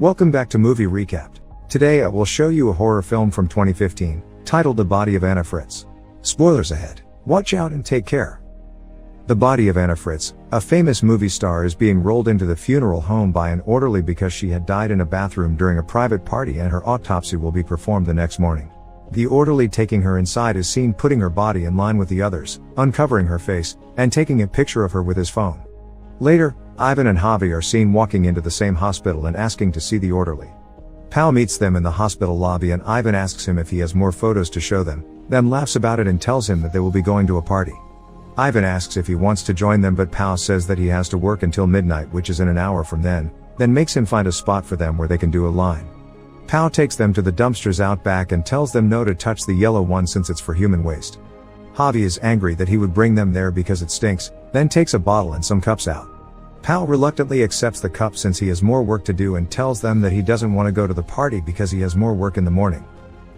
Welcome back to Movie Recapped. Today I will show you a horror film from 2015, titled The Body of Anna Fritz. Spoilers ahead. Watch out and take care. The body of Anna Fritz, a famous movie star, is being rolled into the funeral home by an orderly because she had died in a bathroom during a private party and her autopsy will be performed the next morning. The orderly taking her inside is seen putting her body in line with the others, uncovering her face, and taking a picture of her with his phone. Later, Ivan and Javi are seen walking into the same hospital and asking to see the orderly. Pal meets them in the hospital lobby and Ivan asks him if he has more photos to show them, then laughs about it and tells him that they will be going to a party. Ivan asks if he wants to join them but Pal says that he has to work until midnight, which is in an hour from then makes him find a spot for them where they can do a line. Pal takes them to the dumpsters out back and tells them no to touch the yellow one since it's for human waste. Javi is angry that he would bring them there because it stinks, then takes a bottle and some cups out. Pal reluctantly accepts the cup since he has more work to do and tells them that he doesn't want to go to the party because he has more work in the morning.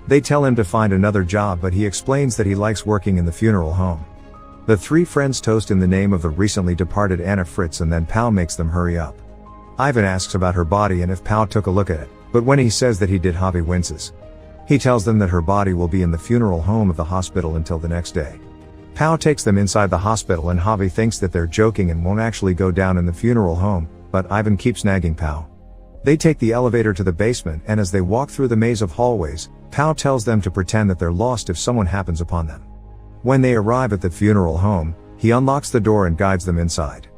They tell him to find another job but he explains that he likes working in the funeral home. The three friends toast in the name of the recently departed Anna Fritz and then Pal makes them hurry up. Ivan asks about her body and if Pal took a look at it, but when he says that he did, Javi winces. He tells them that her body will be in the funeral home of the hospital until the next day. Pal takes them inside the hospital and Javi thinks that they're joking and won't actually go down in the funeral home, but Ivan keeps nagging Pal. They take the elevator to the basement and as they walk through the maze of hallways, Pal tells them to pretend that they're lost if someone happens upon them. When they arrive at the funeral home, he unlocks the door and guides them inside.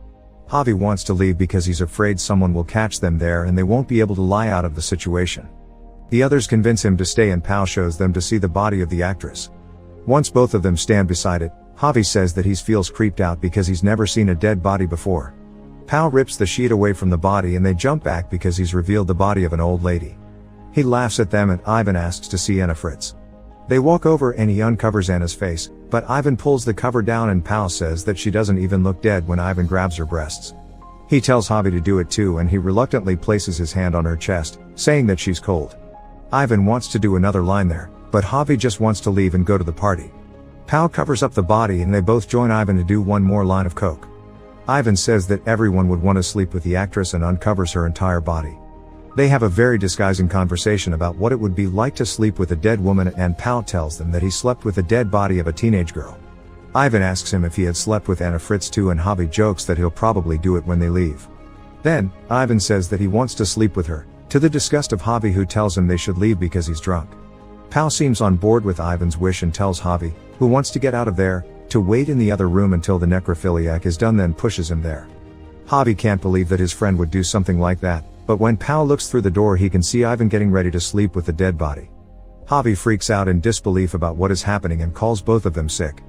Javi wants to leave because he's afraid someone will catch them there and they won't be able to lie out of the situation. The others convince him to stay and Pal shows them to see the body of the actress. Once both of them stand beside it, Javi says that he feels creeped out because he's never seen a dead body before. Pal rips the sheet away from the body and they jump back because he's revealed the body of an old lady. He laughs at them and Ivan asks to see Anna Fritz. They walk over and he uncovers Anna's face, but Ivan pulls the cover down and Pal says that she doesn't even look dead when Ivan grabs her breasts. He tells Javi to do it too and he reluctantly places his hand on her chest, saying that she's cold. Ivan wants to do another line there, but Javi just wants to leave and go to the party. Pal covers up the body and they both join Ivan to do one more line of coke. Ivan says that everyone would want to sleep with the actress and uncovers her entire body. They have a very disguising conversation about what it would be like to sleep with a dead woman and Pal tells them that he slept with the dead body of a teenage girl. Ivan asks him if he had slept with Anna Fritz too and Javi jokes that he'll probably do it when they leave. Then, Ivan says that he wants to sleep with her, to the disgust of Javi who tells him they should leave because he's drunk. Pal seems on board with Ivan's wish and tells Javi, who wants to get out of there, to wait in the other room until the necrophiliac is done then pushes him there. Javi can't believe that his friend would do something like that, but when Pal looks through the door he can see Ivan getting ready to sleep with the dead body. Javi freaks out in disbelief about what is happening and calls both of them sick.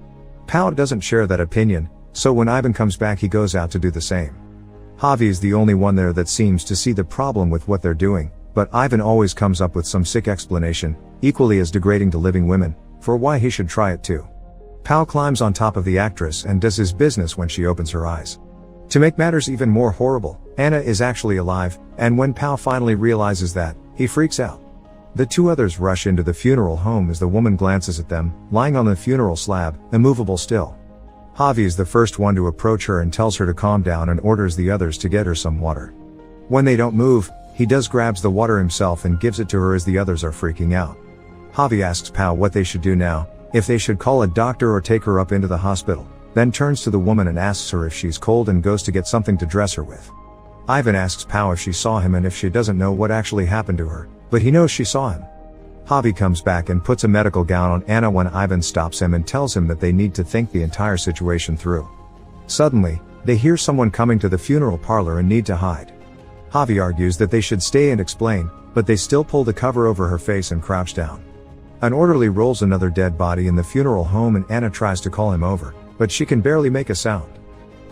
Pal doesn't share that opinion, so when Ivan comes back he goes out to do the same. Javi is the only one there that seems to see the problem with what they're doing, but Ivan always comes up with some sick explanation, equally as degrading to living women, for why he should try it too. Pal climbs on top of the actress and does his business when she opens her eyes. To make matters even more horrible, Anna is actually alive, and when Pal finally realizes that, he freaks out. The two others rush into the funeral home as the woman glances at them, lying on the funeral slab, immovable still. Javi is the first one to approach her and tells her to calm down and orders the others to get her some water. When they don't move, he grabs the water himself and gives it to her as the others are freaking out. Javi asks Pal what they should do now, if they should call a doctor or take her up into the hospital, then turns to the woman and asks her if she's cold and goes to get something to dress her with. Ivan asks Pal if she saw him and if she doesn't know what actually happened to her, but he knows she saw him. Javi comes back and puts a medical gown on Anna when Ivan stops him and tells him that they need to think the entire situation through. Suddenly, they hear someone coming to the funeral parlor and need to hide. Javi argues that they should stay and explain, but they still pull the cover over her face and crouch down. An orderly rolls another dead body in the funeral home and Anna tries to call him over, but she can barely make a sound.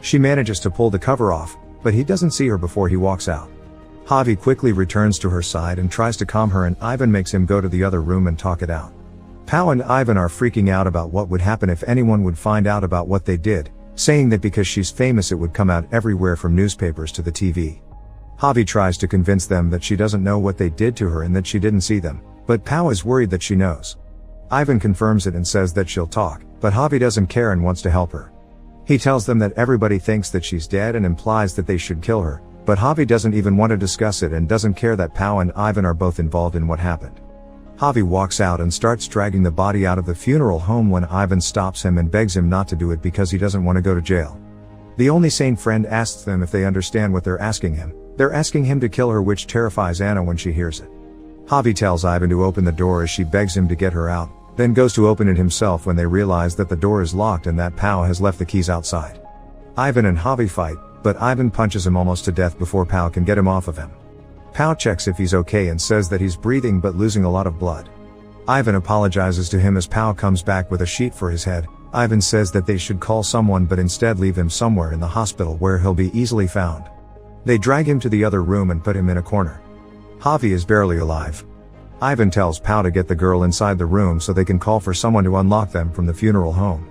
She manages to pull the cover off, but he doesn't see her before he walks out. Javi quickly returns to her side and tries to calm her and Ivan makes him go to the other room and talk it out. Pal and Ivan are freaking out about what would happen if anyone would find out about what they did, saying that because she's famous it would come out everywhere from newspapers to the TV. Javi tries to convince them that she doesn't know what they did to her and that she didn't see them, but Pal is worried that she knows. Ivan confirms it and says that she'll talk, but Javi doesn't care and wants to help her. He tells them that everybody thinks that she's dead and implies that they should kill her, But Javi doesn't even want to discuss it and doesn't care that Pau and Ivan are both involved in what happened. Javi walks out and starts dragging the body out of the funeral home when Ivan stops him and begs him not to do it because he doesn't want to go to jail. The only sane friend asks them if they understand what they're asking him. They're asking him to kill her, which terrifies Anna when she hears it. Javi tells Ivan to open the door as she begs him to get her out, then goes to open it himself when they realize that the door is locked and that Pau has left the keys outside. Ivan and Javi fight, but Ivan punches him almost to death before Pau can get him off of him. Pau checks if he's okay and says that he's breathing but losing a lot of blood. Ivan apologizes to him as Pau comes back with a sheet for his head. Ivan says that they should call someone but instead leave him somewhere in the hospital where he'll be easily found. They drag him to the other room and put him in a corner. Javi is barely alive. Ivan tells Pau to get the girl inside the room so they can call for someone to unlock them from the funeral home.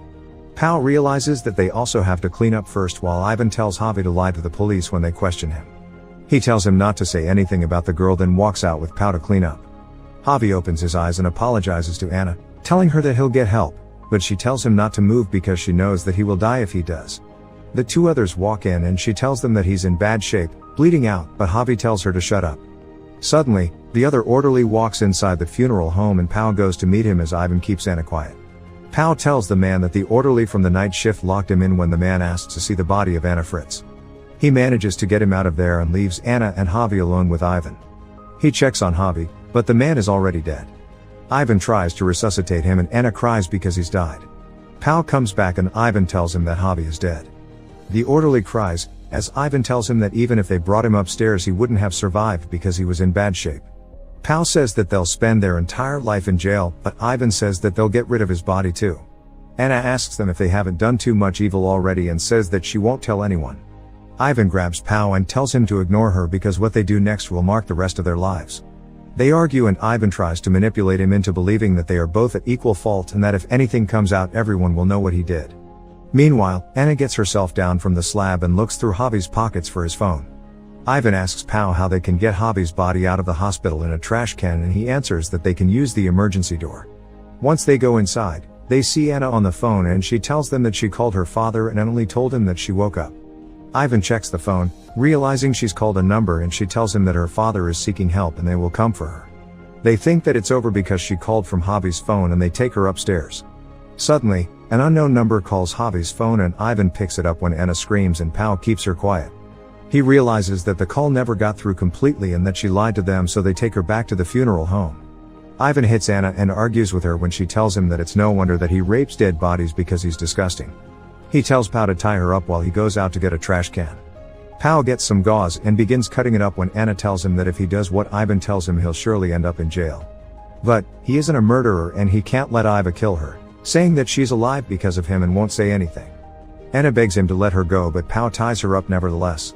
Pau realizes that they also have to clean up first while Ivan tells Javi to lie to the police when they question him. He tells him not to say anything about the girl, then walks out with Pau to clean up. Javi opens his eyes and apologizes to Anna, telling her that he'll get help, but she tells him not to move because she knows that he will die if he does. The two others walk in and she tells them that he's in bad shape, bleeding out, but Javi tells her to shut up. Suddenly, the other orderly walks inside the funeral home and Pau goes to meet him as Ivan keeps Anna quiet. Pau tells the man that the orderly from the night shift locked him in when the man asks to see the body of Anna Fritz. He manages to get him out of there and leaves Anna and Javi alone with Ivan. He checks on Javi, but the man is already dead. Ivan tries to resuscitate him and Anna cries because he's died. Pau comes back and Ivan tells him that Javi is dead. The orderly cries, as Ivan tells him that even if they brought him upstairs he wouldn't have survived because he was in bad shape. Pau says that they'll spend their entire life in jail, but Ivan says that they'll get rid of his body too. Anna asks them if they haven't done too much evil already and says that she won't tell anyone. Ivan grabs Pau and tells him to ignore her because what they do next will mark the rest of their lives. They argue and Ivan tries to manipulate him into believing that they are both at equal fault and that if anything comes out everyone will know what he did. Meanwhile, Anna gets herself down from the slab and looks through Javi's pockets for his phone. Ivan asks Pau how they can get Javi's body out of the hospital in a trash can and he answers that they can use the emergency door. Once they go inside, they see Anna on the phone and she tells them that she called her father and only told him that she woke up. Ivan checks the phone, realizing she's called a number and she tells him that her father is seeking help and they will come for her. They think that it's over because she called from Javi's phone and they take her upstairs. Suddenly, an unknown number calls Javi's phone and Ivan picks it up when Anna screams and Pau keeps her quiet. He realizes that the call never got through completely and that she lied to them, so they take her back to the funeral home. Ivan hits Anna and argues with her when she tells him that it's no wonder that he rapes dead bodies because he's disgusting. He tells Pau to tie her up while he goes out to get a trash can. Pau gets some gauze and begins cutting it up when Anna tells him that if he does what Ivan tells him he'll surely end up in jail. But, he isn't a murderer and he can't let Iva kill her, saying that she's alive because of him and won't say anything. Anna begs him to let her go but Pau ties her up nevertheless.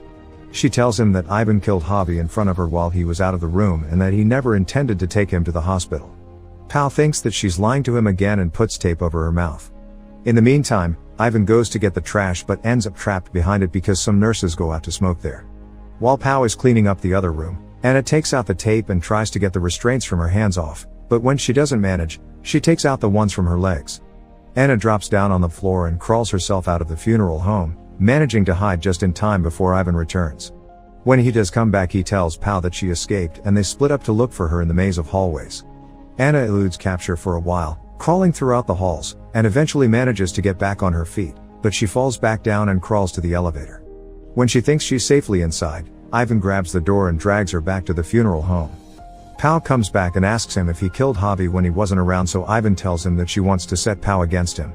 She tells him that Ivan killed Javi in front of her while he was out of the room and that he never intended to take him to the hospital. Pau thinks that she's lying to him again and puts tape over her mouth. In the meantime, Ivan goes to get the trash but ends up trapped behind it because some nurses go out to smoke there. While Pau is cleaning up the other room, Anna takes out the tape and tries to get the restraints from her hands off, but when she doesn't manage, she takes out the ones from her legs. Anna drops down on the floor and crawls herself out of the funeral home, managing to hide just in time before Ivan returns. When he does come back he tells Pau that she escaped and they split up to look for her in the maze of hallways. Anna eludes capture for a while, crawling throughout the halls, and eventually manages to get back on her feet, but she falls back down and crawls to the elevator. When she thinks she's safely inside, Ivan grabs the door and drags her back to the funeral home. Pau comes back and asks him if he killed Javi when he wasn't around, so Ivan tells him that she wants to set Pau against him.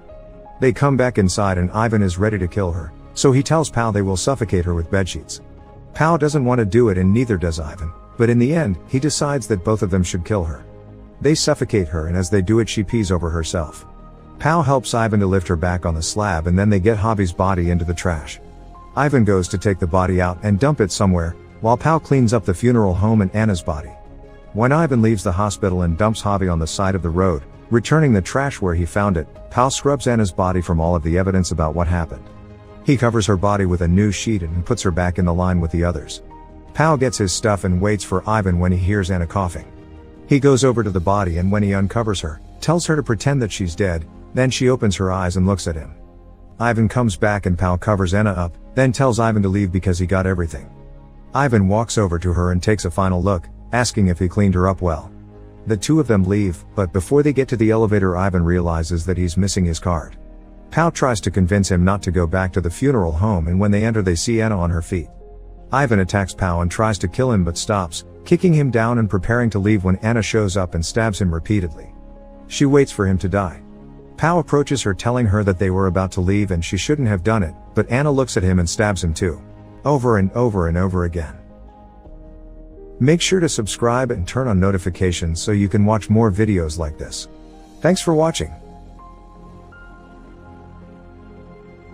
They come back inside and Ivan is ready to kill her, so he tells Pau they will suffocate her with bedsheets. Pau doesn't want to do it and neither does Ivan, but in the end, he decides that both of them should kill her. They suffocate her and as they do it she pees over herself. Pau helps Ivan to lift her back on the slab and then they get Javi's body into the trash. Ivan goes to take the body out and dump it somewhere, while Pau cleans up the funeral home and Anna's body. When Ivan leaves the hospital and dumps Javi on the side of the road, returning the trash where he found it, Pau scrubs Anna's body from all of the evidence about what happened. He covers her body with a new sheet and puts her back in the line with the others. Pau gets his stuff and waits for Ivan when he hears Anna coughing. He goes over to the body and when he uncovers her, tells her to pretend that she's dead, then she opens her eyes and looks at him. Ivan comes back and Pau covers Anna up, then tells Ivan to leave because he got everything. Ivan walks over to her and takes a final look, asking if he cleaned her up well. The two of them leave, but before they get to the elevator, Ivan realizes that he's missing his card. Pau tries to convince him not to go back to the funeral home, and when they enter they see Anna on her feet. Ivan attacks Pau and tries to kill him but stops, kicking him down and preparing to leave when Anna shows up and stabs him repeatedly. She waits for him to die. Pau approaches her telling her that they were about to leave and she shouldn't have done it, but Anna looks at him and stabs him too. Over and over and over again. Make sure to subscribe and turn on notifications so you can watch more videos like this. Thanks for watching.